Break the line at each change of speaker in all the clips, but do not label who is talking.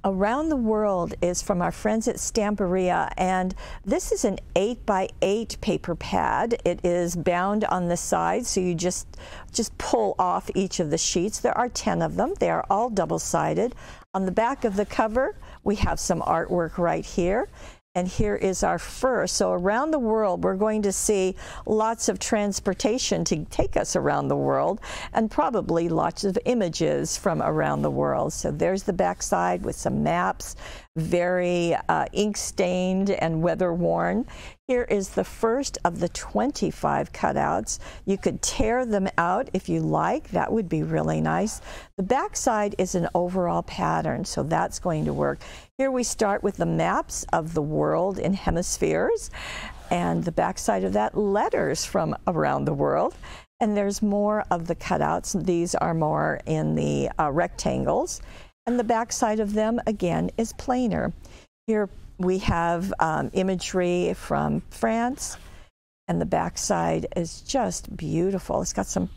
Around the World is from our friends at Stamperia, and this is an 8x8 paper pad. It is bound on the side, so you just pull off each of the sheets. There are 10 of them. They are all double-sided. On the back of the cover, we have some artwork right here. And here is our first. So around the world, we're going to see lots of transportation to take us around the world, and probably lots of images from around the world. So there's the back side with some maps, very ink-stained and weather-worn. Here is the first of the 25 cutouts. You could tear them out if you like. That would be really nice. The back side is an overall pattern, so that's going to work. Here we start with the maps of the world in hemispheres, and the back side of that, letters from around the world. And there's more of the cutouts. These are more in the rectangles. And the back side of them, again, is plainer. Here we have imagery from France, and the back side is just beautiful. It's got some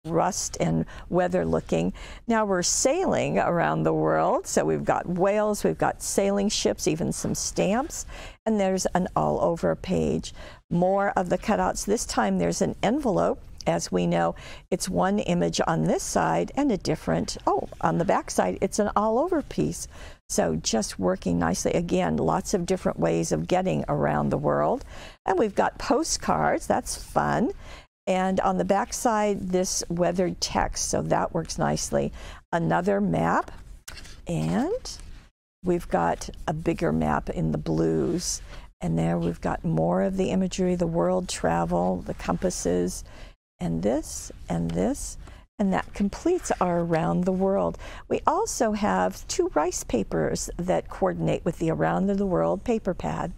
rust and weather looking. Now we're sailing around the world, so we've got whales, we've got sailing ships, even some stamps, and there's an all over page. More of the cutouts. This time there's an envelope. As we know, it's one image on this side and a different, on the back side, it's an all over piece. So just working nicely. Again, lots of different ways of getting around the world. And we've got postcards, that's fun. And on the back side, this weathered text, so that works nicely. Another map, and we've got a bigger map in the blues. And there we've got more of the imagery, the world travel, the compasses, and this, and this, and that completes our Around the World. We also have 2 rice papers that coordinate with the Around the World paper pad.